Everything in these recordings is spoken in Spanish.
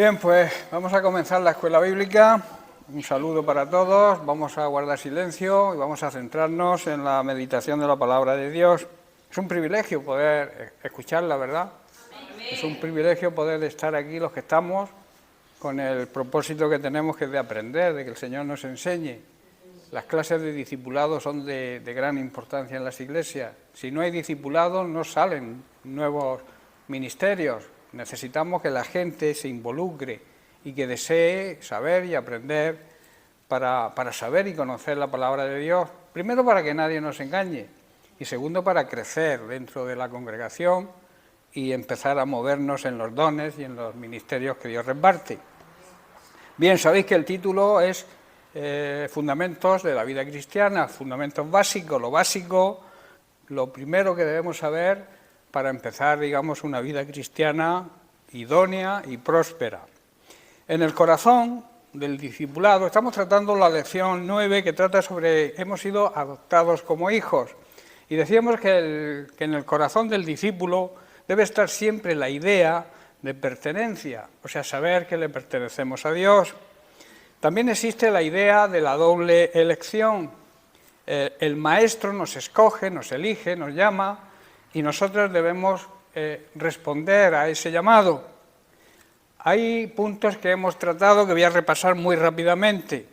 Bien, pues vamos a comenzar la escuela bíblica. Un saludo para todos, vamos a guardar silencio y vamos a centrarnos en la meditación de la palabra de Dios. Es un privilegio poder escucharla, ¿verdad? Amén. Es un privilegio poder estar aquí los que estamos con el propósito que tenemos, que es de aprender, de que el Señor nos enseñe. Las clases de discipulado son de gran importancia en las iglesias. Si no hay discipulados, no salen nuevos ministerios. Necesitamos que la gente se involucre y que desee saber y aprender para saber y conocer la palabra de Dios. Primero, para que nadie nos engañe, y segundo, para crecer dentro de la congregación y empezar a movernos en los dones y en los ministerios que Dios reparte. Bien, sabéis que el título es Fundamentos de la vida cristiana, fundamentos básicos, lo básico, lo primero que debemos saber para empezar, digamos, una vida cristiana idónea y próspera. En el corazón del discipulado estamos tratando la lección 9, que trata sobre hemos sido adoptados como hijos. Y decíamos que en el corazón del discípulo debe estar siempre la idea de pertenencia, o sea, saber que le pertenecemos a Dios. También existe la idea de la doble elección. El maestro nos escoge, nos elige, nos llama, y nosotros debemos responder a ese llamado. Hay puntos que hemos tratado que voy a repasar muy rápidamente.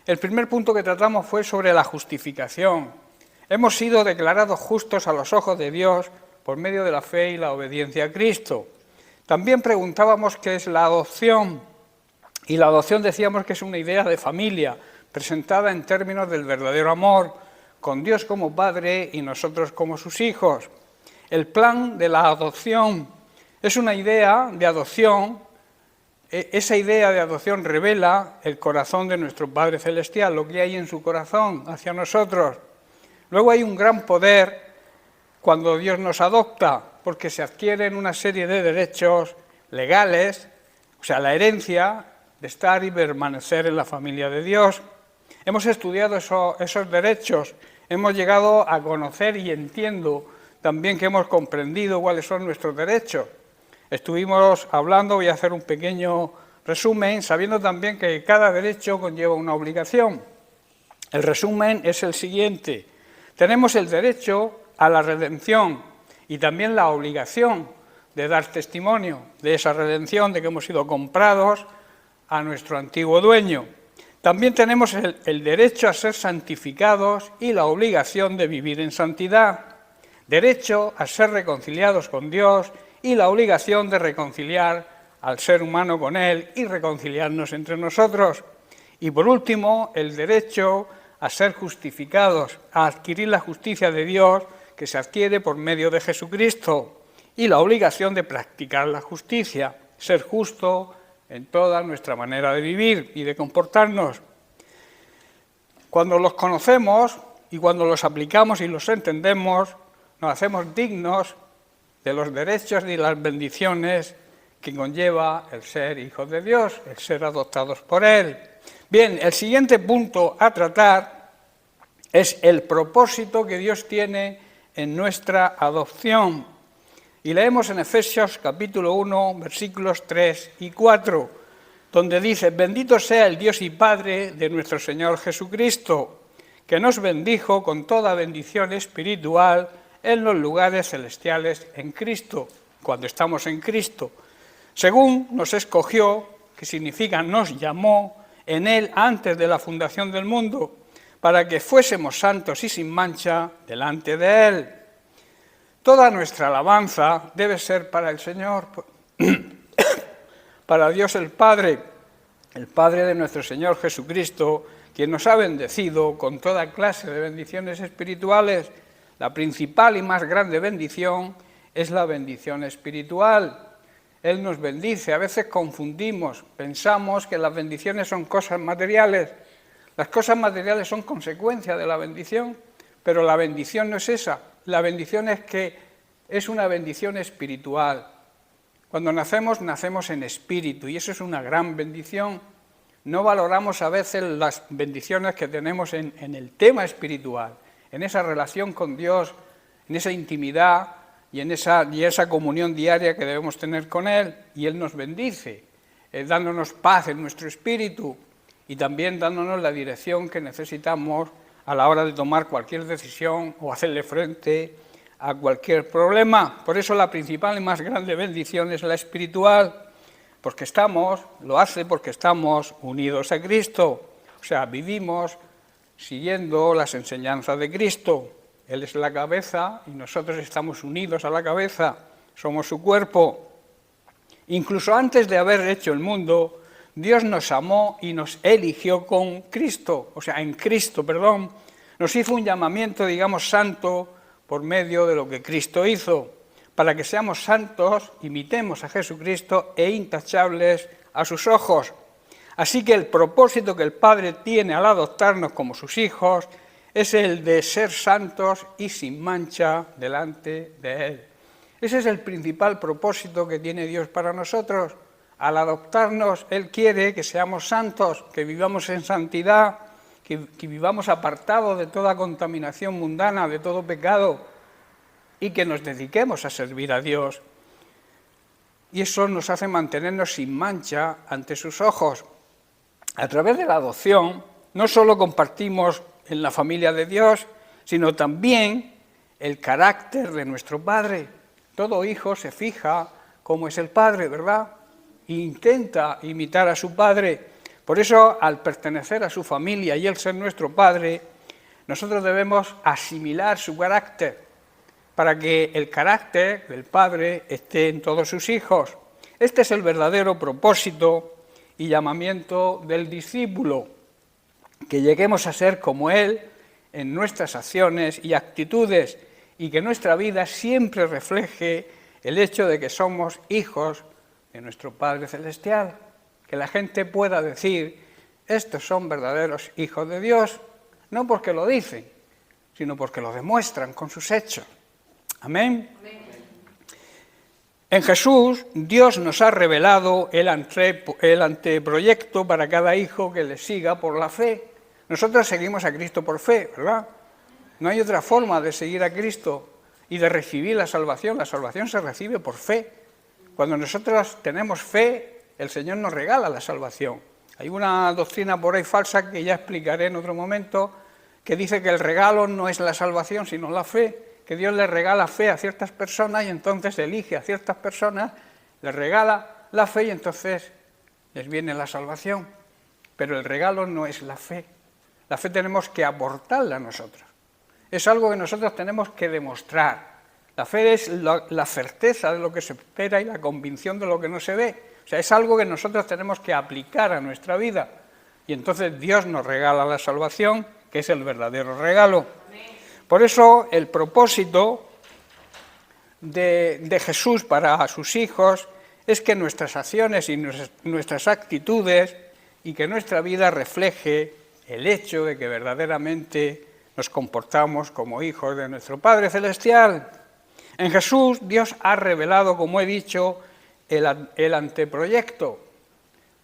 El primer punto que tratamos fue sobre la justificación. Hemos sido declarados justos a los ojos de Dios por medio de la fe y la obediencia a Cristo. También preguntábamos qué es la adopción. Y la adopción decíamos que es una idea de familia, presentada en términos del verdadero amor, con Dios como Padre y nosotros como sus hijos. El plan de la adopción es una idea de adopción. Esa idea de adopción revela el corazón de nuestro Padre Celestial, lo que hay en su corazón hacia nosotros. Luego hay un gran poder cuando Dios nos adopta, porque se adquieren una serie de derechos legales, o sea, la herencia de estar y permanecer en la familia de Dios. Hemos estudiado esos derechos, hemos llegado a conocer y entiendo también que hemos comprendido cuáles son nuestros derechos. Estuvimos hablando, voy a hacer un pequeño resumen, sabiendo también que cada derecho conlleva una obligación. El resumen es el siguiente: tenemos el derecho a la redención y también la obligación de dar testimonio de esa redención, de que hemos sido comprados a nuestro antiguo dueño. También tenemos el derecho a ser santificados y la obligación de vivir en santidad. Derecho a ser reconciliados con Dios y la obligación de reconciliar al ser humano con Él y reconciliarnos entre nosotros. Y por último, el derecho a ser justificados, a adquirir la justicia de Dios que se adquiere por medio de Jesucristo y la obligación de practicar la justicia, ser justo en toda nuestra manera de vivir y de comportarnos. Cuando los conocemos y cuando los aplicamos y los entendemos, nos hacemos dignos de los derechos y las bendiciones que conlleva el ser hijos de Dios, el ser adoptados por Él. Bien, el siguiente punto a tratar es el propósito que Dios tiene en nuestra adopción. Y leemos en Efesios capítulo 1, versículos 3 y 4, donde dice: bendito sea el Dios y Padre de nuestro Señor Jesucristo, que nos bendijo con toda bendición espiritual en los lugares celestiales en Cristo, cuando estamos en Cristo, según nos escogió, que significa nos llamó, en Él antes de la fundación del mundo, para que fuésemos santos y sin mancha delante de Él. Toda nuestra alabanza debe ser para el Señor, para Dios el Padre de nuestro Señor Jesucristo, quien nos ha bendecido con toda clase de bendiciones espirituales. La principal y más grande bendición es la bendición espiritual. Él nos bendice. A veces confundimos, pensamos que las bendiciones son cosas materiales. Las cosas materiales son consecuencia de la bendición, pero la bendición no es esa. La bendición es que es una bendición espiritual. Cuando nacemos, nacemos en espíritu, y eso es una gran bendición. No valoramos a veces las bendiciones que tenemos en el tema espiritual, en esa relación con Dios, en esa intimidad y en esa comunión diaria que debemos tener con Él, y Él nos bendice. dándonos paz en nuestro espíritu y también dándonos la dirección que necesitamos a la hora de tomar cualquier decisión o hacerle frente a cualquier problema. Por eso la principal y más grande bendición es la espiritual, porque porque estamos unidos a Cristo, o sea, vivimos siguiendo las enseñanzas de Cristo. Él es la cabeza y nosotros estamos unidos a la cabeza, somos su cuerpo. Incluso antes de haber hecho el mundo, Dios nos amó y nos eligió con Cristo, o sea, en Cristo, perdón. Nos hizo un llamamiento, digamos, santo por medio de lo que Cristo hizo, para que seamos santos, imitemos a Jesucristo e intachables a sus ojos. Así que el propósito que el Padre tiene al adoptarnos como sus hijos es el de ser santos y sin mancha delante de Él. Ese es el principal propósito que tiene Dios para nosotros. Al adoptarnos, Él quiere que seamos santos, que vivamos en santidad, que vivamos apartados de toda contaminación mundana, de todo pecado, y que nos dediquemos a servir a Dios. Y eso nos hace mantenernos sin mancha ante sus ojos. A través de la adopción, no solo compartimos en la familia de Dios, sino también el carácter de nuestro Padre. Todo hijo se fija cómo es el Padre, ¿verdad? E intenta imitar a su Padre. Por eso, al pertenecer a su familia y él ser nuestro Padre, nosotros debemos asimilar su carácter para que el carácter del Padre esté en todos sus hijos. Este es el verdadero propósito y llamamiento del discípulo, que lleguemos a ser como Él en nuestras acciones y actitudes y que nuestra vida siempre refleje el hecho de que somos hijos de nuestro Padre Celestial, que la gente pueda decir, estos son verdaderos hijos de Dios, no porque lo dicen, sino porque lo demuestran con sus hechos. Amén. Amén. En Jesús, Dios nos ha revelado el anteproyecto para cada hijo que le siga por la fe. Nosotros seguimos a Cristo por fe, ¿verdad? No hay otra forma de seguir a Cristo y de recibir la salvación. La salvación se recibe por fe. Cuando nosotros tenemos fe, el Señor nos regala la salvación. Hay una doctrina por ahí falsa que ya explicaré en otro momento, que dice que el regalo no es la salvación, sino la fe, que Dios le regala fe a ciertas personas y entonces elige a ciertas personas, les regala la fe y entonces les viene la salvación. Pero el regalo no es la fe. La fe tenemos que aportarla nosotros. Es algo que nosotros tenemos que demostrar. La fe es la certeza de lo que se espera y la convicción de lo que no se ve. O sea, es algo que nosotros tenemos que aplicar a nuestra vida. Y entonces Dios nos regala la salvación, que es el verdadero regalo. Por eso el propósito de Jesús para sus hijos es que nuestras acciones y nuestras actitudes y que nuestra vida refleje el hecho de que verdaderamente nos comportamos como hijos de nuestro Padre Celestial. En Jesús Dios ha revelado, como he dicho, el anteproyecto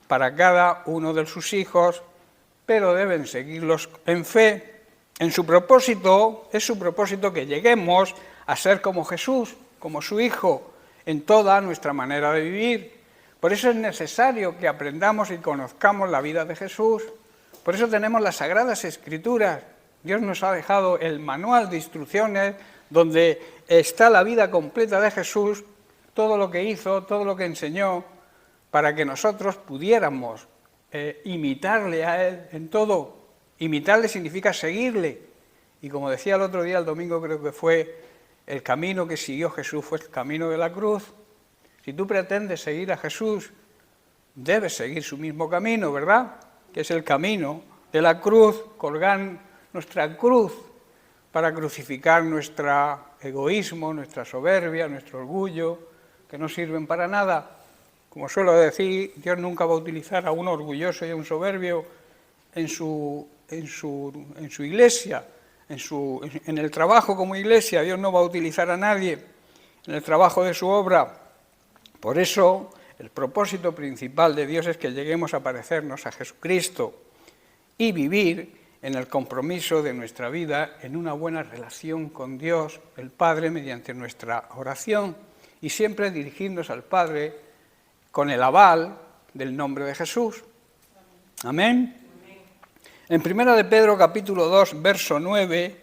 para cada uno de sus hijos, pero deben seguirlos en fe. En su propósito, es su propósito que lleguemos a ser como Jesús, como su Hijo, en toda nuestra manera de vivir. Por eso es necesario que aprendamos y conozcamos la vida de Jesús. Por eso tenemos las Sagradas Escrituras. Dios nos ha dejado el manual de instrucciones donde está la vida completa de Jesús, todo lo que hizo, todo lo que enseñó, para que nosotros pudiéramos imitarle a Él en todo. Imitarle significa seguirle. Y como decía el otro día, el domingo creo que fue, el camino que siguió Jesús fue el camino de la cruz. Si tú pretendes seguir a Jesús, debes seguir su mismo camino, ¿verdad? Que es el camino de la cruz, colgar nuestra cruz para crucificar nuestro egoísmo, nuestra soberbia, nuestro orgullo, que no sirven para nada. Como suelo decir, Dios nunca va a utilizar a un orgulloso y a un soberbio en su iglesia, en el trabajo como iglesia. Dios no va a utilizar a nadie en el trabajo de su obra. Por eso, el propósito principal de Dios es que lleguemos a parecernos a Jesucristo y vivir en el compromiso de nuestra vida en una buena relación con Dios, el Padre, mediante nuestra oración, y siempre dirigirnos al Padre con el aval del nombre de Jesús. Amén. En 1 de Pedro capítulo 2, verso 9,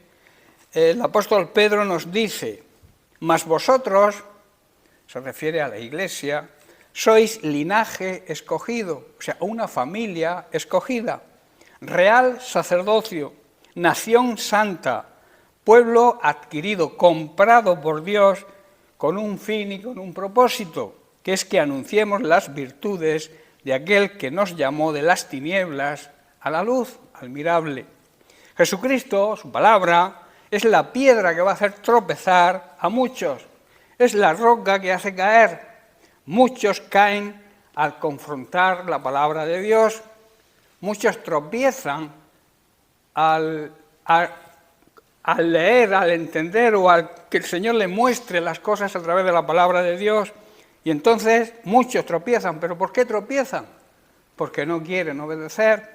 el apóstol Pedro nos dice: mas vosotros, se refiere a la Iglesia, sois linaje escogido, o sea, una familia escogida, real sacerdocio, nación santa, pueblo adquirido, comprado por Dios con un fin y con un propósito, que es que anunciemos las virtudes de aquel que nos llamó de las tinieblas a la luz admirable. Jesucristo, su palabra, es la piedra que va a hacer tropezar a muchos, es la roca que hace caer. Muchos caen al confrontar la palabra de Dios, muchos tropiezan al leer, al entender o al que el Señor le muestre las cosas a través de la palabra de Dios, y entonces muchos tropiezan. ¿Pero por qué tropiezan? Porque no quieren obedecer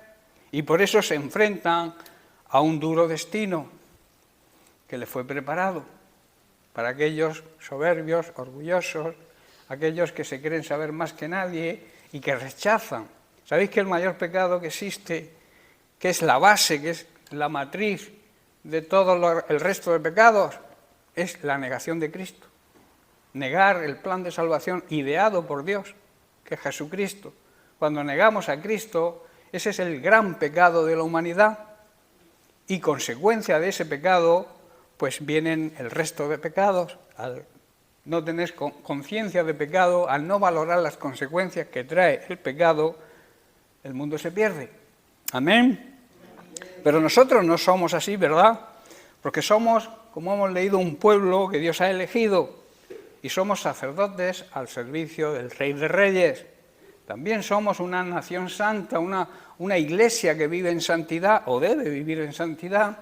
y por eso se enfrentan a un duro destino que les fue preparado para aquellos soberbios, orgullosos, aquellos que se creen saber más que nadie y que rechazan. ¿Sabéis que el mayor pecado que existe, que es la base, que es la matriz de todo el resto de pecados, es la negación de Cristo? Negar el plan de salvación ideado por Dios, que es Jesucristo. Cuando negamos a Cristo, ese es el gran pecado de la humanidad, y consecuencia de ese pecado, pues vienen el resto de pecados. Al no tener conciencia de pecado, al no valorar las consecuencias que trae el pecado, el mundo se pierde. Amén. Pero nosotros no somos así, ¿verdad? Porque somos, como hemos leído, un pueblo que Dios ha elegido, y somos sacerdotes al servicio del Rey de Reyes. También somos una nación santa, una iglesia que vive en santidad, o debe vivir en santidad,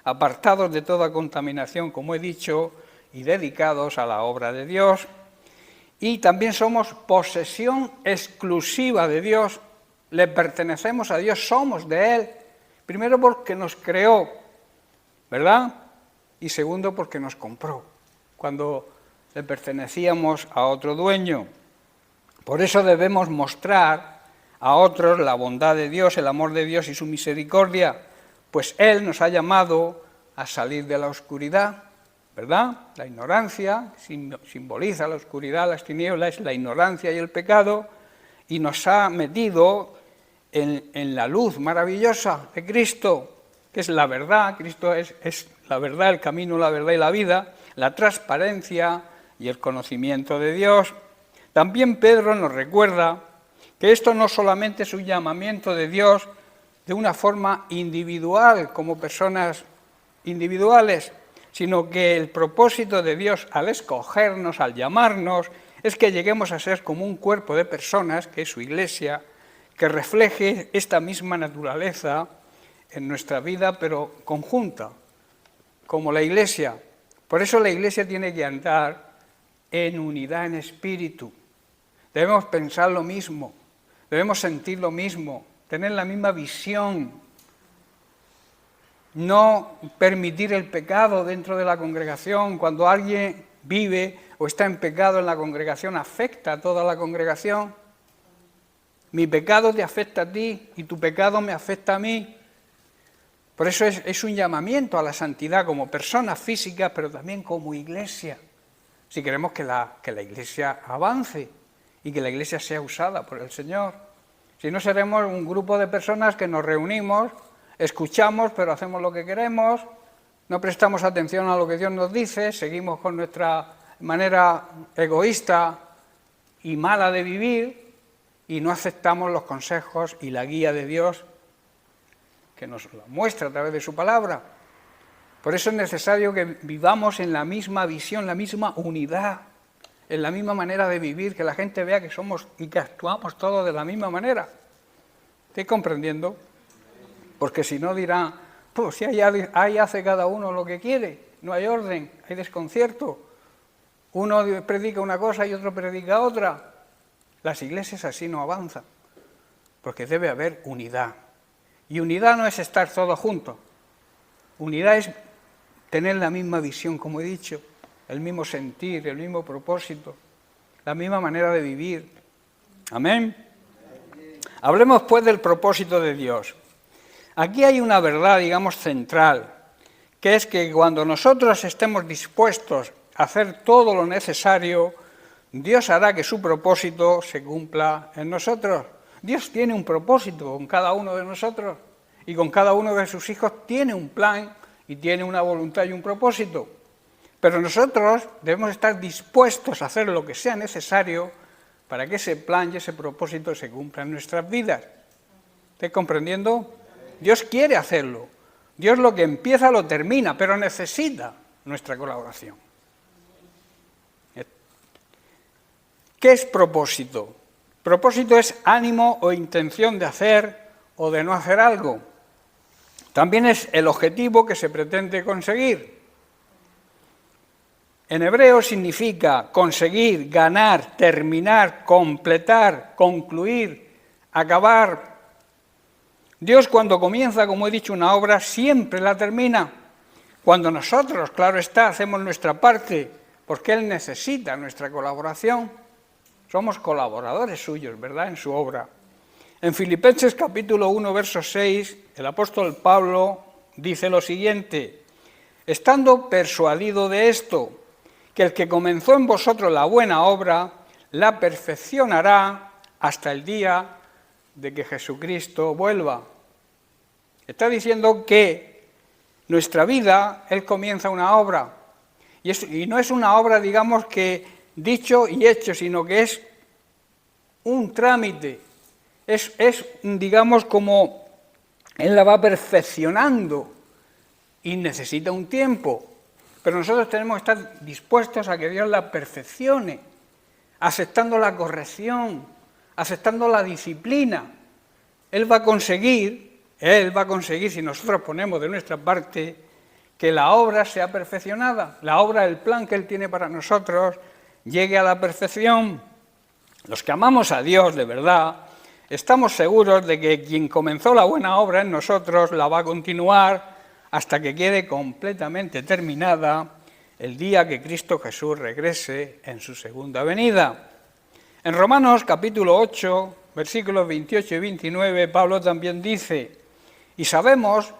apartados de toda contaminación, como he dicho, y dedicados a la obra de Dios. Y también somos posesión exclusiva de Dios, le pertenecemos a Dios, somos de Él. Primero porque nos creó, ¿verdad? Y segundo porque nos compró, cuando le pertenecíamos a otro dueño. Por eso debemos mostrar a otros la bondad de Dios, el amor de Dios y su misericordia, pues Él nos ha llamado a salir de la oscuridad, ¿verdad? La ignorancia simboliza la oscuridad, las tinieblas, la ignorancia y el pecado, y nos ha metido en la luz maravillosa de Cristo, que es la verdad. Cristo es la verdad, el camino, la verdad y la vida, la transparencia y el conocimiento de Dios. También Pedro nos recuerda que esto no solamente es un llamamiento de Dios de una forma individual, como personas individuales, sino que el propósito de Dios al escogernos, al llamarnos, es que lleguemos a ser como un cuerpo de personas, que es su iglesia, que refleje esta misma naturaleza en nuestra vida, pero conjunta, como la iglesia. Por eso la iglesia tiene que andar en unidad en espíritu. Debemos pensar lo mismo, debemos sentir lo mismo, tener la misma visión, no permitir el pecado dentro de la congregación. Cuando alguien vive o está en pecado en la congregación, afecta a toda la congregación. Mi pecado te afecta a ti y tu pecado me afecta a mí. Por eso es un llamamiento a la santidad como personas físicas, pero también como iglesia, si queremos que la iglesia avance y que la iglesia sea usada por el Señor. Si no, seremos un grupo de personas que nos reunimos, escuchamos, pero hacemos lo que queremos, no prestamos atención a lo que Dios nos dice, seguimos con nuestra manera egoísta y mala de vivir y no aceptamos los consejos y la guía de Dios que nos lo muestra a través de su palabra. Por eso es necesario que vivamos en la misma visión, la misma unidad, en la misma manera de vivir, que la gente vea que somos y que actuamos todos de la misma manera. ¿Estoy comprendiendo? Porque si no dirán, pues si ahí hace cada uno lo que quiere, no hay orden, hay desconcierto. Uno predica una cosa y otro predica otra. Las iglesias así no avanzan, porque debe haber unidad. Y unidad no es estar todos juntos. Unidad es tener la misma visión, como he dicho, el mismo sentir, el mismo propósito, la misma manera de vivir. Amén. Hablemos pues del propósito de Dios. Aquí hay una verdad, digamos, central, que es que cuando nosotros estemos dispuestos a hacer todo lo necesario, Dios hará que su propósito se cumpla en nosotros. Dios tiene un propósito con cada uno de nosotros y con cada uno de sus hijos tiene un plan y tiene una voluntad y un propósito. Pero nosotros debemos estar dispuestos a hacer lo que sea necesario para que ese plan y ese propósito se cumplan en nuestras vidas. ¿Estás comprendiendo? Dios quiere hacerlo. Dios lo que empieza lo termina, pero necesita nuestra colaboración. ¿Qué es propósito? Propósito es ánimo o intención de hacer o de no hacer algo. También es el objetivo que se pretende conseguir. En hebreo significa conseguir, ganar, terminar, completar, concluir, acabar. Dios cuando comienza, como he dicho, una obra, siempre la termina. Cuando nosotros, claro está, hacemos nuestra parte, porque Él necesita nuestra colaboración. Somos colaboradores suyos, ¿verdad?, en su obra. En Filipenses capítulo 1, verso 6, el apóstol Pablo dice lo siguiente: estando persuadido de esto, que el que comenzó en vosotros la buena obra, la perfeccionará hasta el día de que Jesucristo vuelva. Está diciendo que nuestra vida, Él comienza una obra. Y no es una obra, digamos, que dicho y hecho, sino que es un trámite. Es digamos, como Él la va perfeccionando y necesita un tiempo. Pero nosotros tenemos que estar dispuestos a que Dios la perfeccione, aceptando la corrección, aceptando la disciplina. Él va a conseguir, si nosotros ponemos de nuestra parte, que la obra sea perfeccionada, la obra, el plan que Él tiene para nosotros, llegue a la perfección. Los que amamos a Dios de verdad, estamos seguros de que quien comenzó la buena obra en nosotros la va a continuar hasta que quede completamente terminada el día que Cristo Jesús regrese en su segunda venida. En Romanos capítulo 8, versículos 28 y 29, Pablo también dice: y sabemos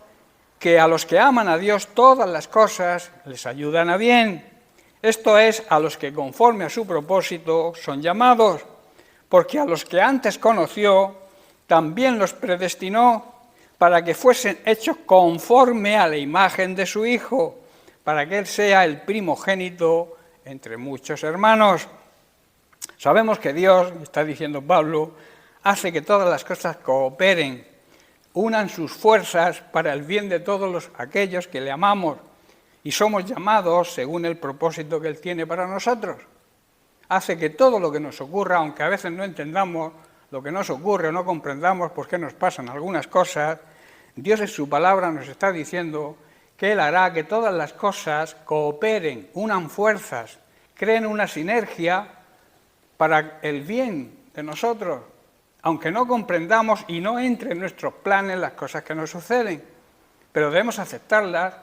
que a los que aman a Dios todas las cosas les ayudan a bien. Esto es, a los que conforme a su propósito son llamados, porque a los que antes conoció también los predestinó para que fuesen hechos conforme a la imagen de su Hijo, para que Él sea el primogénito entre muchos hermanos. Sabemos que Dios, está diciendo Pablo, hace que todas las cosas cooperen, unan sus fuerzas para el bien de todos aquellos que le amamos y somos llamados según el propósito que Él tiene para nosotros. Hace que todo lo que nos ocurra, aunque a veces no entendamos lo que nos ocurre o no comprendamos por qué nos pasan algunas cosas, Dios en su palabra nos está diciendo que Él hará que todas las cosas cooperen, unan fuerzas, creen una sinergia para el bien de nosotros, aunque no comprendamos y no entre en nuestros planes las cosas que nos suceden, pero debemos aceptarlas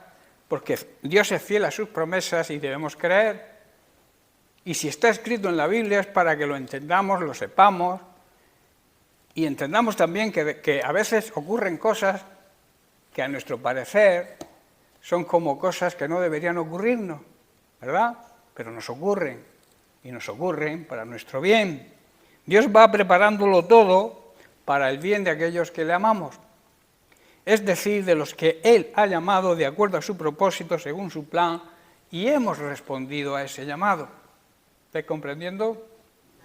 porque Dios es fiel a sus promesas y debemos creer. Y si está escrito en la Biblia es para que lo entendamos, lo sepamos y entendamos también que a veces ocurren cosas que a nuestro parecer son como cosas que no deberían ocurrirnos, ¿verdad? Pero nos ocurren y nos ocurren para nuestro bien. Dios va preparándolo todo para el bien de aquellos que le amamos, es decir, de los que Él ha llamado de acuerdo a su propósito, según su plan, y hemos respondido a ese llamado. ¿Estáis comprendiendo?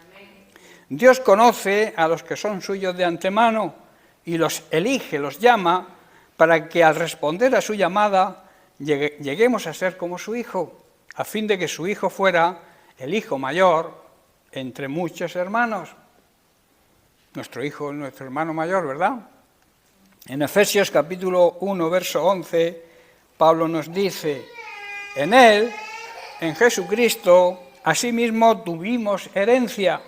Amén. Dios conoce a los que son suyos de antemano y los elige, los llama, para que al responder a su llamada lleguemos a ser como su Hijo, a fin de que su Hijo fuera el hijo mayor entre muchos hermanos. Nuestro hijo es nuestro hermano mayor, ¿verdad? En Efesios capítulo 1, verso 11, Pablo nos dice: en Él, en Jesucristo, asimismo tuvimos herencia,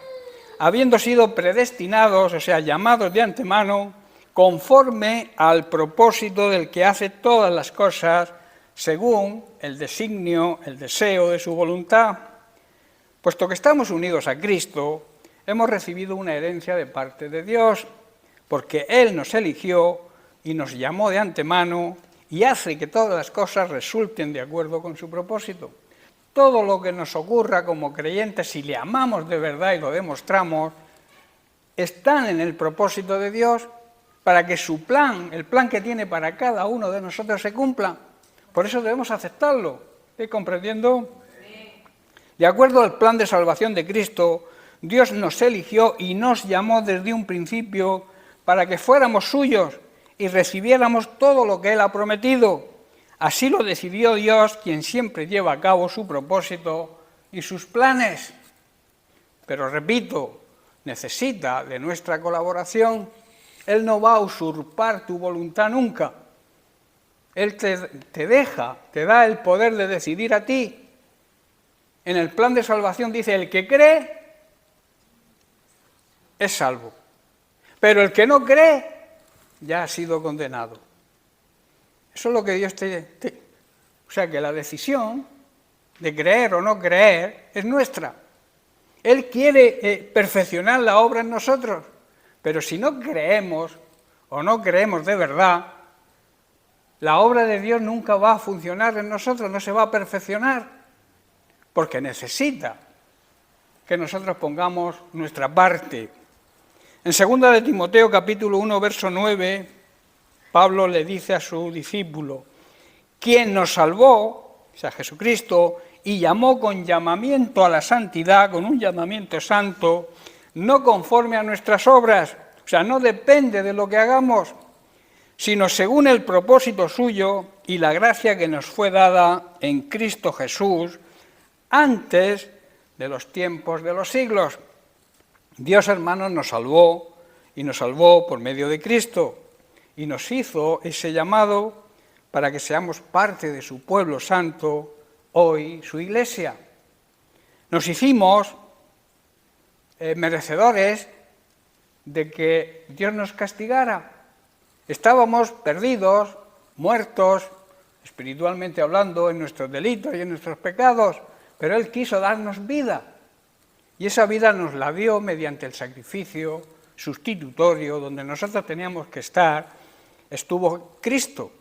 habiendo sido predestinados, o sea, llamados de antemano, conforme al propósito del que hace todas las cosas, según el designio, el deseo de su voluntad. Puesto que estamos unidos a Cristo, hemos recibido una herencia de parte de Dios. porque Él nos eligió y nos llamó de antemano y hace que todas las cosas resulten de acuerdo con su propósito. Todo lo que nos ocurra como creyentes, si le amamos de verdad y lo demostramos, están en el propósito de Dios para que su plan, el plan que tiene para cada uno de nosotros se cumpla. Por eso debemos aceptarlo. ¿Estoy comprendiendo? De acuerdo al plan de salvación de Cristo, Dios nos eligió y nos llamó desde un principio para que fuéramos suyos y recibiéramos todo lo que Él ha prometido. Así lo decidió Dios, quien siempre lleva a cabo su propósito y sus planes. Pero repito, necesita de nuestra colaboración. Él no va a usurpar tu voluntad nunca. Él te deja, te da el poder de decidir a ti. En el plan de salvación dice, el que cree es salvo. Pero el que no cree ya ha sido condenado. Eso es lo que Dios O sea, que la decisión de creer o no creer es nuestra. Él quiere perfeccionar la obra en nosotros, pero si no creemos o no creemos de verdad, la obra de Dios nunca va a funcionar en nosotros, no se va a perfeccionar, porque necesita que nosotros pongamos nuestra parte. En 2 de Timoteo, capítulo 1, verso 9, Pablo le dice a su discípulo, quien nos salvó, o sea, Jesucristo, y llamó con llamamiento a la santidad, con un llamamiento santo, no conforme a nuestras obras, o sea, no depende de lo que hagamos, sino según el propósito suyo y la gracia que nos fue dada en Cristo Jesús antes de los tiempos de los siglos. Dios, hermanos, nos salvó y nos salvó por medio de Cristo y nos hizo ese llamado para que seamos parte de su pueblo santo, hoy su iglesia. Nos hicimos merecedores de que Dios nos castigara. Estábamos perdidos, muertos, espiritualmente hablando, en nuestros delitos y en nuestros pecados, pero Él quiso darnos vida. Y esa vida nos la dio mediante el sacrificio sustitutorio, donde nosotros teníamos que estar, estuvo Cristo.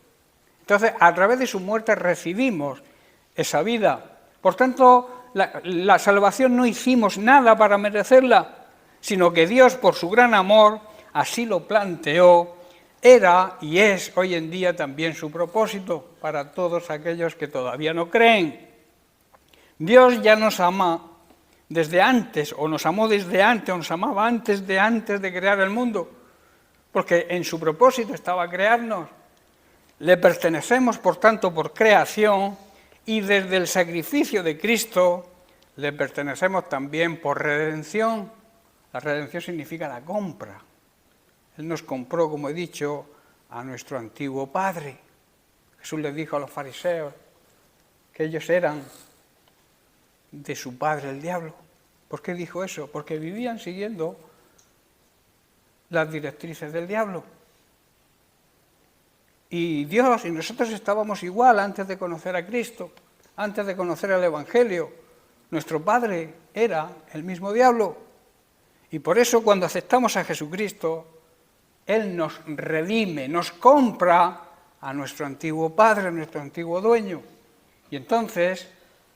Entonces, a través de su muerte recibimos esa vida. Por tanto, la salvación no hicimos nada para merecerla, sino que Dios, por su gran amor, así lo planteó, era y es hoy en día también su propósito para todos aquellos que todavía no creen. Dios ya nos ama desde antes, o nos amó desde antes, o nos amaba antes de crear el mundo, porque en su propósito estaba crearnos. Le pertenecemos, por tanto, por creación, y desde el sacrificio de Cristo le pertenecemos también por redención. La redención significa la compra. Él nos compró, como he dicho, a nuestro antiguo padre. Jesús les dijo a los fariseos que ellos eran de su padre el diablo. ¿Por qué dijo eso? Porque vivían siguiendo las directrices del diablo. Y Dios y nosotros estábamos igual antes de conocer a Cristo, antes de conocer el Evangelio. Nuestro padre era el mismo diablo. Y por eso cuando aceptamos a Jesucristo, Él nos redime, nos compra a nuestro antiguo padre, a nuestro antiguo dueño. Y entonces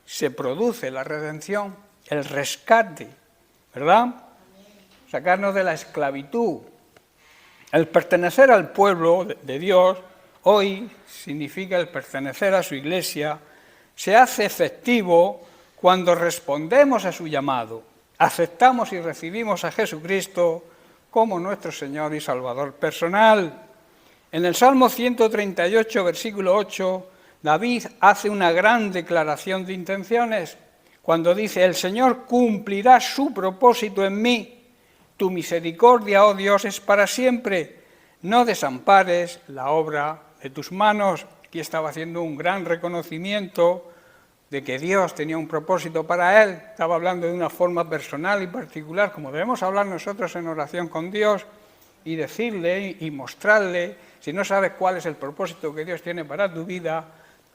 se produce la redención, el rescate, ¿verdad? Sacarnos de la esclavitud. El pertenecer al pueblo de Dios hoy significa el pertenecer a su iglesia, se hace efectivo cuando respondemos a su llamado, aceptamos y recibimos a Jesucristo como nuestro Señor y Salvador personal. En el Salmo 138, versículo 8, David hace una gran declaración de intenciones cuando dice, el Señor cumplirá su propósito en mí, tu misericordia, oh Dios, es para siempre, no desampares la obra de tus manos. Aquí estaba haciendo un gran reconocimiento de que Dios tenía un propósito para él, estaba hablando de una forma personal y particular, como debemos hablar nosotros en oración con Dios y decirle y mostrarle, si no sabes cuál es el propósito que Dios tiene para tu vida,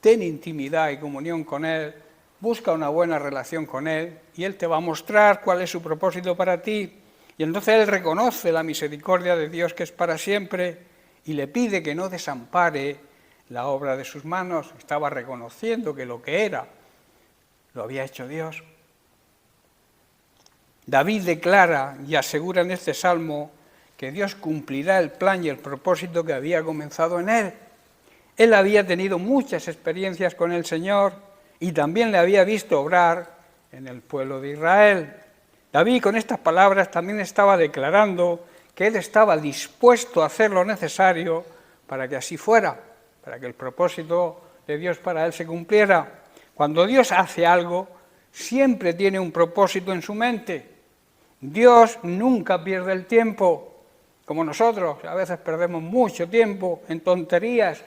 ten intimidad y comunión con Él, busca una buena relación con Él y Él te va a mostrar cuál es su propósito para ti. Y entonces él reconoce la misericordia de Dios que es para siempre y le pide que no desampare la obra de sus manos. Estaba reconociendo que lo que era lo había hecho Dios. David declara y asegura en este salmo que Dios cumplirá el plan y el propósito que había comenzado en él. Él había tenido muchas experiencias con el Señor y también le había visto obrar en el pueblo de Israel. David con estas palabras también estaba declarando que él estaba dispuesto a hacer lo necesario para que así fuera, para que el propósito de Dios para él se cumpliera. Cuando Dios hace algo, siempre tiene un propósito en su mente. Dios nunca pierde el tiempo, como nosotros, a veces perdemos mucho tiempo en tonterías.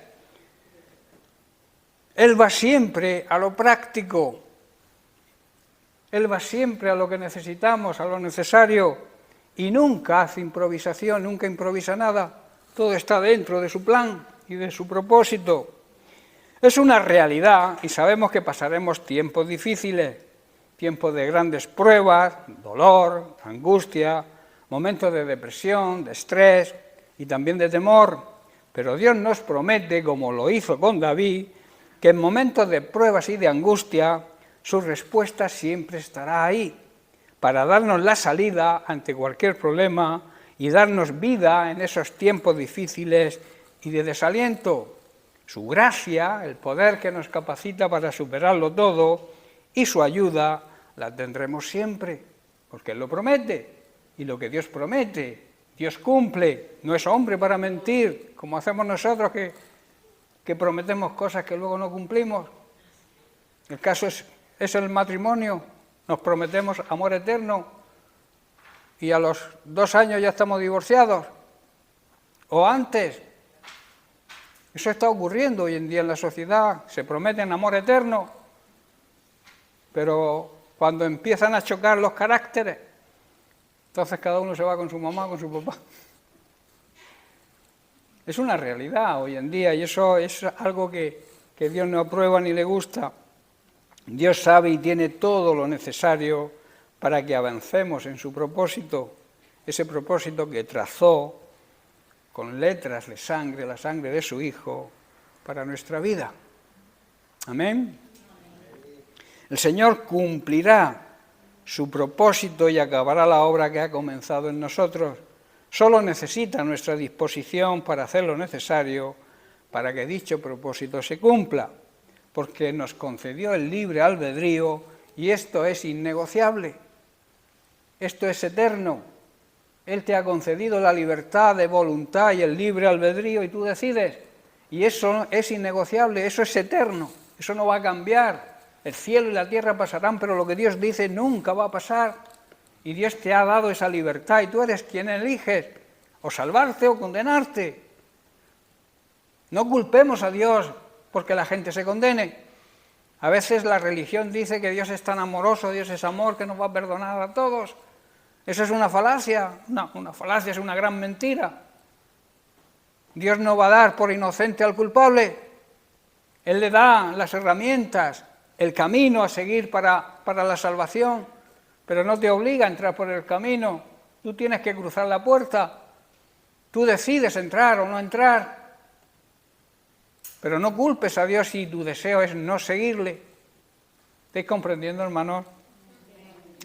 Él va siempre a lo práctico, Él va siempre a lo que necesitamos, a lo necesario, y nunca hace improvisación, nunca improvisa nada. Todo está dentro de su plan y de su propósito. Es una realidad y sabemos que pasaremos tiempos difíciles, tiempos de grandes pruebas, dolor, angustia, momentos de depresión, de estrés y también de temor. Pero Dios nos promete, como lo hizo con David, que en momentos de pruebas y de angustia, su respuesta siempre estará ahí, para darnos la salida ante cualquier problema y darnos vida en esos tiempos difíciles y de desaliento. Su gracia, el poder que nos capacita para superarlo todo, y su ayuda la tendremos siempre, porque Él lo promete, y lo que Dios promete, Dios cumple, no es hombre para mentir, como hacemos nosotros que prometemos cosas que luego no cumplimos. El caso es el matrimonio, nos prometemos amor eterno y a los 2 años ya estamos divorciados, o antes. Eso está ocurriendo hoy en día en la sociedad, se prometen amor eterno, pero cuando empiezan a chocar los caracteres, entonces cada uno se va con su mamá, con su papá. Es una realidad hoy en día y eso es algo que Dios no aprueba ni le gusta. Dios sabe y tiene todo lo necesario para que avancemos en su propósito, ese propósito que trazó con letras de sangre, la sangre de su Hijo, para nuestra vida. Amén. El Señor cumplirá su propósito y acabará la obra que ha comenzado en nosotros. Solo necesita nuestra disposición para hacer lo necesario para que dicho propósito se cumpla, porque nos concedió el libre albedrío y esto es innegociable, esto es eterno. Él te ha concedido la libertad de voluntad y el libre albedrío y tú decides. Y eso es innegociable, eso es eterno, eso no va a cambiar. El cielo y la tierra pasarán, pero lo que Dios dice nunca va a pasar. Y Dios te ha dado esa libertad y tú eres quien eliges, o salvarte o condenarte. No culpemos a Dios porque la gente se condene. A veces la religión dice que Dios es tan amoroso, Dios es amor, que nos va a perdonar a todos. Eso es una falacia, una falacia, es una gran mentira. Dios no va a dar por inocente al culpable. Él le da las herramientas, el camino a seguir para la salvación, pero no te obliga a entrar por el camino. Tú tienes que cruzar la puerta. Tú decides entrar o no entrar. Pero no culpes a Dios si tu deseo es no seguirle. ¿Estáis comprendiendo, hermanos?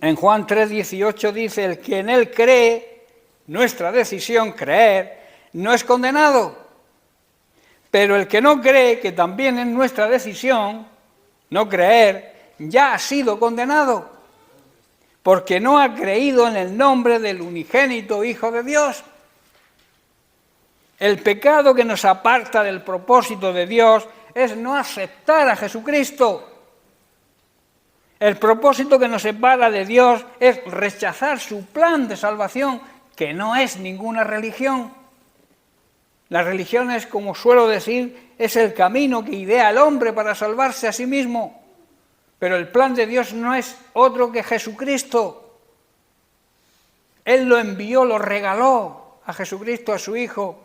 En Juan 3:18 dice, el que en Él cree, nuestra decisión, creer, no es condenado. Pero el que no cree, que también es nuestra decisión, no creer, ya ha sido condenado, porque no ha creído en el nombre del unigénito Hijo de Dios. El pecado que nos aparta del propósito de Dios es no aceptar a Jesucristo. El propósito que nos separa de Dios es rechazar su plan de salvación, que no es ninguna religión. La religión es, como suelo decir, es el camino que idea el hombre para salvarse a sí mismo. Pero el plan de Dios no es otro que Jesucristo. Él lo envió, lo regaló a Jesucristo, a su Hijo.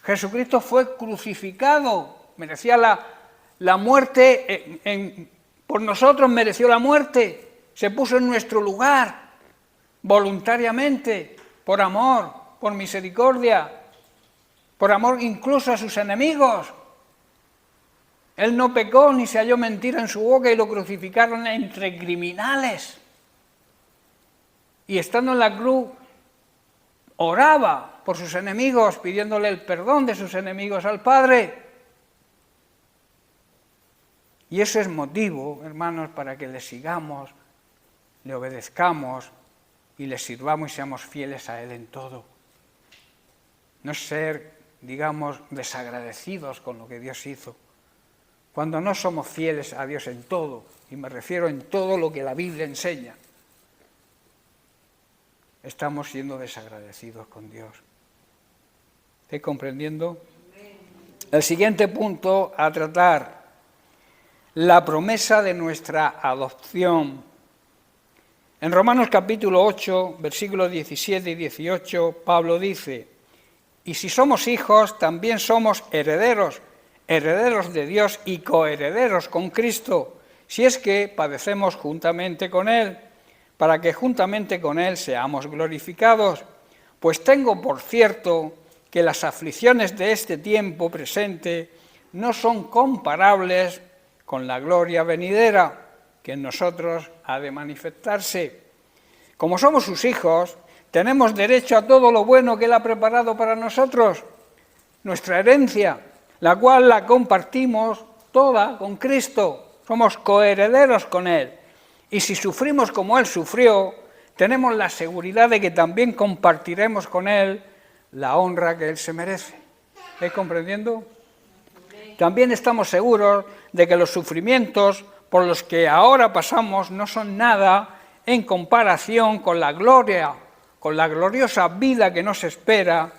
Jesucristo fue crucificado, merecía la muerte, por nosotros mereció la muerte, se puso en nuestro lugar, voluntariamente, por amor, por misericordia, por amor incluso a sus enemigos. Él no pecó ni se halló mentira en su boca y lo crucificaron entre criminales. Y estando en la cruz, oraba por sus enemigos, pidiéndole el perdón de sus enemigos al Padre. Y ese es motivo, hermanos, para que le sigamos, le obedezcamos y le sirvamos y seamos fieles a Él en todo. No ser, digamos, desagradecidos con lo que Dios hizo. Cuando no somos fieles a Dios en todo, y me refiero en todo lo que la Biblia enseña, estamos siendo desagradecidos con Dios. ¿Estáis comprendiendo? El siguiente punto a tratar, la promesa de nuestra adopción. En Romanos capítulo 8, versículos 17 y 18, Pablo dice: y si somos hijos, también somos herederos, herederos de Dios y coherederos con Cristo, si es que padecemos juntamente con Él, para que juntamente con Él seamos glorificados. Pues tengo por cierto que las aflicciones de este tiempo presente no son comparables con la gloria venidera que en nosotros ha de manifestarse. Como somos sus hijos, tenemos derecho a todo lo bueno que Él ha preparado para nosotros, nuestra herencia, la cual la compartimos toda con Cristo. Somos coherederos con Él. Y si sufrimos como Él sufrió, tenemos la seguridad de que también compartiremos con Él la honra que Él se merece. ¿Estáis comprendiendo? También estamos seguros de que los sufrimientos por los que ahora pasamos no son nada en comparación con la gloria, con la gloriosa vida que nos espera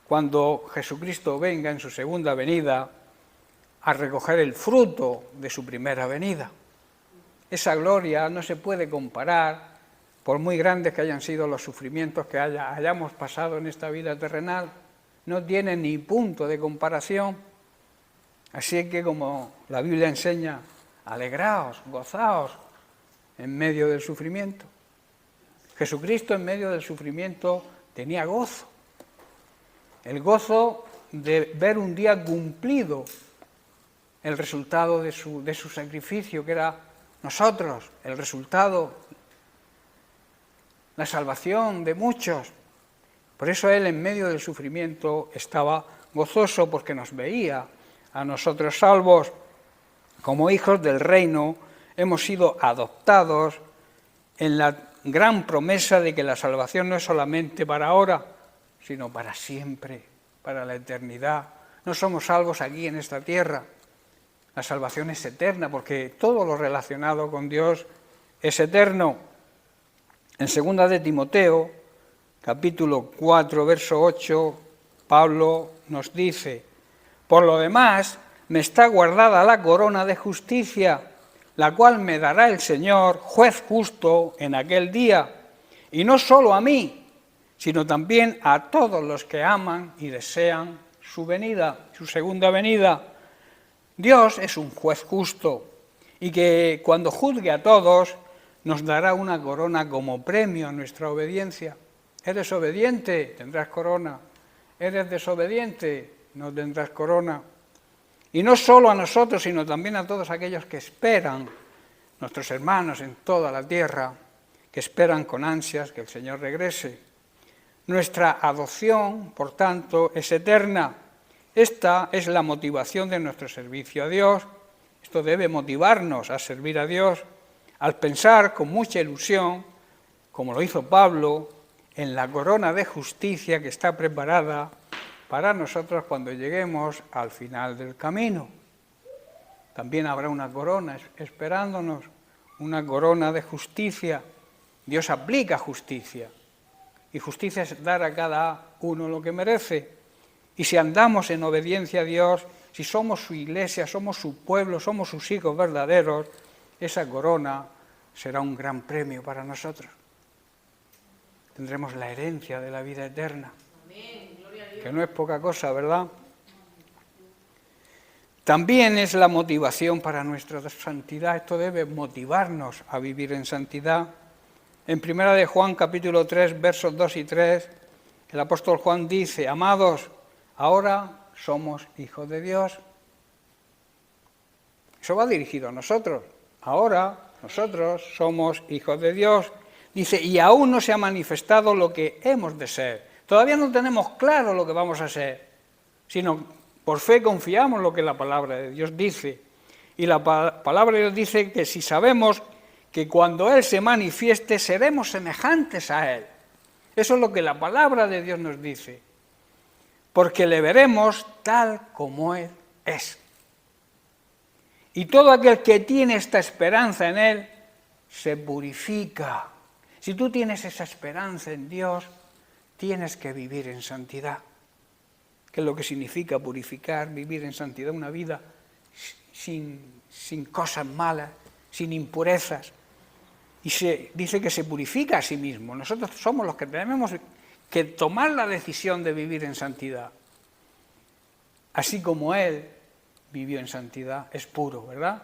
cuando Jesucristo venga en su segunda venida a recoger el fruto de su primera venida. Esa gloria no se puede comparar, por muy grandes que hayan sido los sufrimientos que hayamos pasado en esta vida terrenal, no tiene ni punto de comparación. Así que, como la Biblia enseña, alegraos, gozaos en medio del sufrimiento. Jesucristo en medio del sufrimiento tenía gozo. El gozo de ver un día cumplido el resultado de su sacrificio, que era nosotros, el resultado, la salvación de muchos. Por eso Él en medio del sufrimiento estaba gozoso, porque nos veía a nosotros salvos. Como hijos del reino hemos sido adoptados en la gran promesa de que la salvación no es solamente para ahora, sino para siempre, para la eternidad. No somos salvos aquí en esta tierra. La salvación es eterna, porque todo lo relacionado con Dios es eterno. En 2 de Timoteo, capítulo 4, verso 8, Pablo nos dice: por lo demás, me está guardada la corona de justicia, la cual me dará el Señor, juez justo, en aquel día, y no solo a mí, sino también a todos los que aman y desean su venida, su segunda venida. Dios es un juez justo, y que cuando juzgue a todos, nos dará una corona como premio a nuestra obediencia. ¿Eres obediente? Tendrás corona. ¿Eres desobediente? No tendrás corona. Y no solo a nosotros, sino también a todos aquellos que esperan, nuestros hermanos en toda la tierra, que esperan con ansias que el Señor regrese. Nuestra adopción, por tanto, es eterna. Esta es la motivación de nuestro servicio a Dios. Esto debe motivarnos a servir a Dios, al pensar con mucha ilusión, como lo hizo Pablo, en la corona de justicia que está preparada para nosotros cuando lleguemos al final del camino. También habrá una corona esperándonos, una corona de justicia. Dios aplica justicia, y justicia es dar a cada uno lo que merece. Y si andamos en obediencia a Dios, si somos su iglesia, somos su pueblo, somos sus hijos verdaderos, esa corona será un gran premio para nosotros. Tendremos la herencia de la vida eterna. Amén. Gloria a Dios. Que no es poca cosa, ¿verdad? También es la motivación para nuestra santidad. Esto debe motivarnos a vivir en santidad. En 1 de Juan, capítulo 3, versos 2 y 3, el apóstol Juan dice: amados, ahora somos hijos de Dios. Eso va dirigido a nosotros. Ahora nosotros somos hijos de Dios. Dice, y aún no se ha manifestado lo que hemos de ser. Todavía no tenemos claro lo que vamos a ser, sino por fe confiamos en lo que la palabra de Dios dice. Y la palabra de Dios dice que si sabemos que cuando Él se manifieste seremos semejantes a Él. Eso es lo que la palabra de Dios nos dice. Porque le veremos tal como Él es. Y todo aquel que tiene esta esperanza en Él se purifica. Si tú tienes esa esperanza en Dios, tienes que vivir en santidad. ¿Qué es lo que significa purificar, vivir en santidad? Una vida sin cosas malas, sin impurezas. Y se dice que se purifica a sí mismo. Nosotros somos los que tenemos que tomar la decisión de vivir en santidad. Así como Él vivió en santidad, es puro, ¿verdad?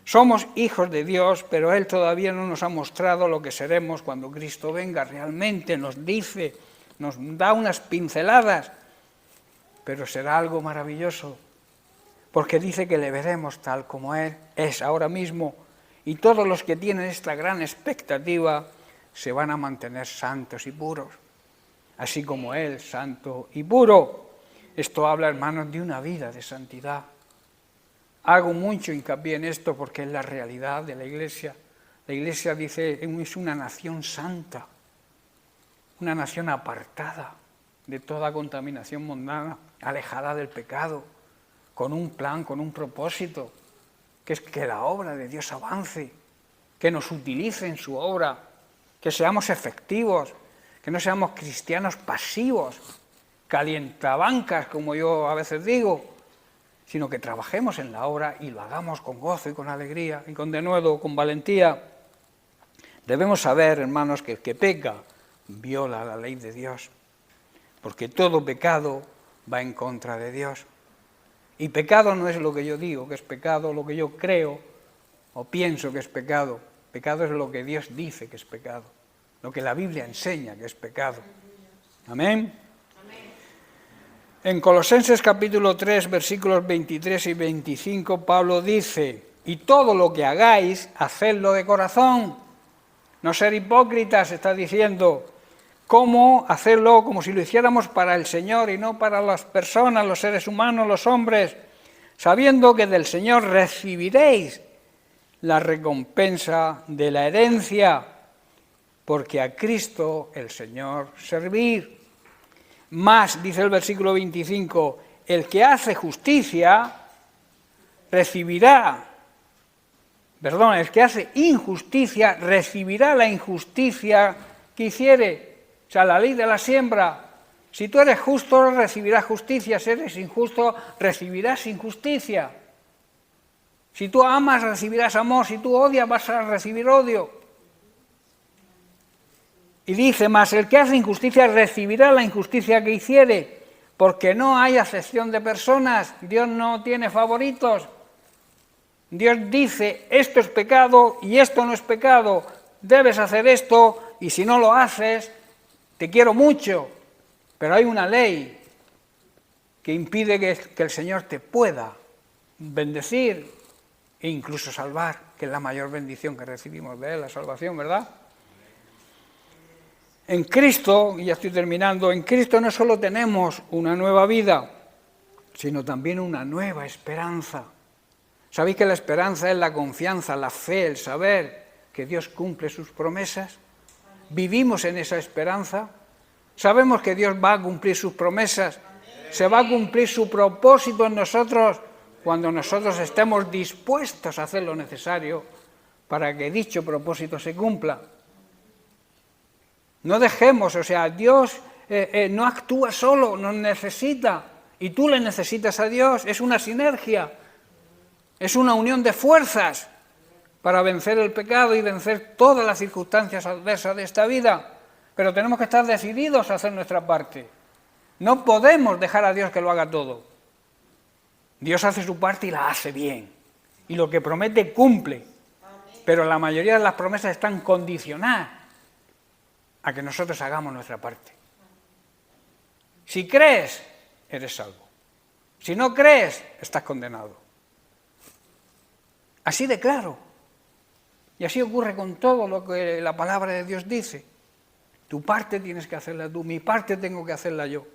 Somos hijos de Dios, pero Él todavía no nos ha mostrado lo que seremos cuando Cristo venga. Realmente nos dice, nos da unas pinceladas, pero será algo maravilloso, porque dice que le veremos tal como Él es ahora mismo, y todos los que tienen esta gran expectativa se van a mantener santos y puros, así como Él, santo y puro. Esto habla, hermanos, de una vida de santidad. Hago mucho hincapié en esto porque es la realidad de la Iglesia. La Iglesia dice, es una nación santa, una nación apartada de toda contaminación mundana, alejada del pecado, con un plan, con un propósito, que es que la obra de Dios avance, que nos utilice en su obra, que seamos efectivos, que no seamos cristianos pasivos, calientabancas, como yo a veces digo, sino que trabajemos en la obra y lo hagamos con gozo y con alegría y con denuedo, con valentía. Debemos saber, hermanos, que el que peca viola la ley de Dios, porque todo pecado va en contra de Dios. Y pecado no es lo que yo digo que es pecado, lo que yo creo o pienso que es pecado. Pecado es lo que Dios dice que es pecado, lo que la Biblia enseña que es pecado. Amén. En Colosenses capítulo 3, versículos 23 y 25, Pablo dice, y todo lo que hagáis, hacedlo de corazón, no ser hipócritas, está diciendo, ¿cómo hacerlo? Como si lo hiciéramos para el Señor y no para las personas, los seres humanos, los hombres, sabiendo que del Señor recibiréis la recompensa de la herencia, porque a Cristo el Señor servir. Más, dice el versículo 25, el que hace justicia recibirá, el que hace injusticia recibirá la injusticia que hiciere. O sea, la ley de la siembra. Si tú eres justo, recibirás justicia. Si eres injusto, recibirás injusticia. Si tú amas, recibirás amor. Si tú odias, vas a recibir odio. Y dice más, el que hace injusticia recibirá la injusticia que hiciere, porque no hay acepción de personas. Dios no tiene favoritos. Dios dice, esto es pecado y esto no es pecado. Debes hacer esto y si no lo haces, te quiero mucho. Pero hay una ley que impide que el Señor te pueda bendecir e incluso salvar, que es la mayor bendición que recibimos de Él, la salvación, ¿verdad? En Cristo, y ya estoy terminando, en Cristo no solo tenemos una nueva vida, sino también una nueva esperanza. ¿Sabéis que la esperanza es la confianza, la fe, el saber que Dios cumple sus promesas? ¿Vivimos en esa esperanza? ¿Sabemos que Dios va a cumplir sus promesas? ¿Se va a cumplir su propósito en nosotros cuando nosotros estemos dispuestos a hacer lo necesario para que dicho propósito se cumpla? No dejemos, Dios no actúa solo, nos necesita, y tú le necesitas a Dios, es una sinergia, es una unión de fuerzas para vencer el pecado y vencer todas las circunstancias adversas de esta vida, pero tenemos que estar decididos a hacer nuestra parte. No podemos dejar a Dios que lo haga todo. Dios hace su parte y la hace bien, y lo que promete cumple, pero la mayoría de las promesas están condicionadas a que nosotros hagamos nuestra parte. Si crees, eres salvo. Si no crees, estás condenado. Así de claro. Y así ocurre con todo lo que la palabra de Dios dice. Tu parte tienes que hacerla tú, mi parte tengo que hacerla yo.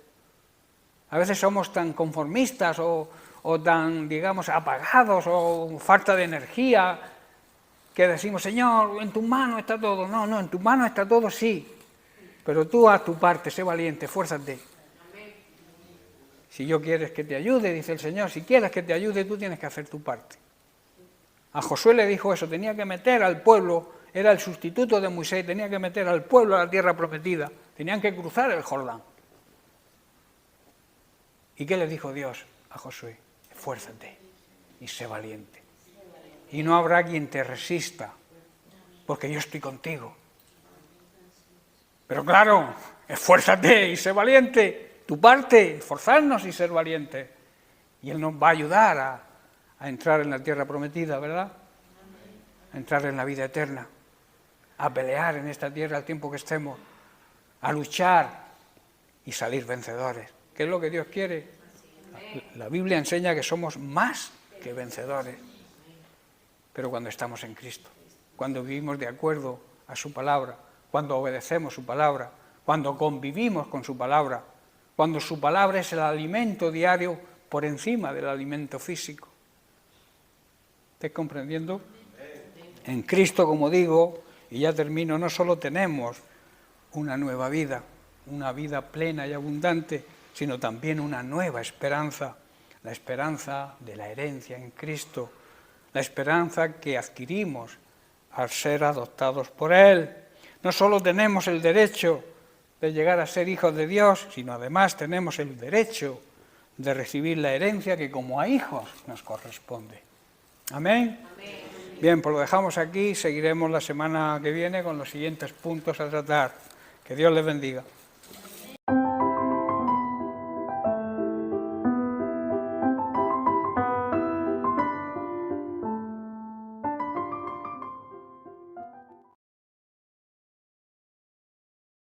A veces somos tan conformistas o tan, digamos, apagados o falta de energía que decimos, Señor, en tu mano está todo. No, en tu mano está todo, sí. Pero tú haz tu parte, sé valiente, esfuérzate. Si yo quieres que te ayude, dice el Señor, si quieres que te ayude, tú tienes que hacer tu parte. A Josué le dijo eso, tenía que meter al pueblo, era el sustituto de Moisés, tenía que meter al pueblo a la tierra prometida, tenían que cruzar el Jordán. ¿Y qué le dijo Dios a Josué? Esfuérzate y sé valiente. Y no habrá quien te resista, porque yo estoy contigo. Pero claro, esfuérzate y sé valiente, tu parte, esforzarnos y ser valientes. Y Él nos va a ayudar a entrar en la tierra prometida, ¿verdad? A entrar en la vida eterna, a pelear en esta tierra al tiempo que estemos, a luchar y salir vencedores. ¿Qué es lo que Dios quiere? La Biblia enseña que somos más que vencedores, pero cuando estamos en Cristo, cuando vivimos de acuerdo a su palabra, cuando obedecemos su palabra, cuando convivimos con su palabra, cuando su palabra es el alimento diario por encima del alimento físico. ¿Estás comprendiendo? En Cristo, como digo, y ya termino, no solo tenemos una nueva vida, una vida plena y abundante, sino también una nueva esperanza, la esperanza de la herencia en Cristo, la esperanza que adquirimos al ser adoptados por Él. No solo tenemos el derecho de llegar a ser hijos de Dios, sino además tenemos el derecho de recibir la herencia que como a hijos nos corresponde. ¿Amén? Amén. Bien, pues lo dejamos aquí, seguiremos la semana que viene con los siguientes puntos a tratar. Que Dios les bendiga.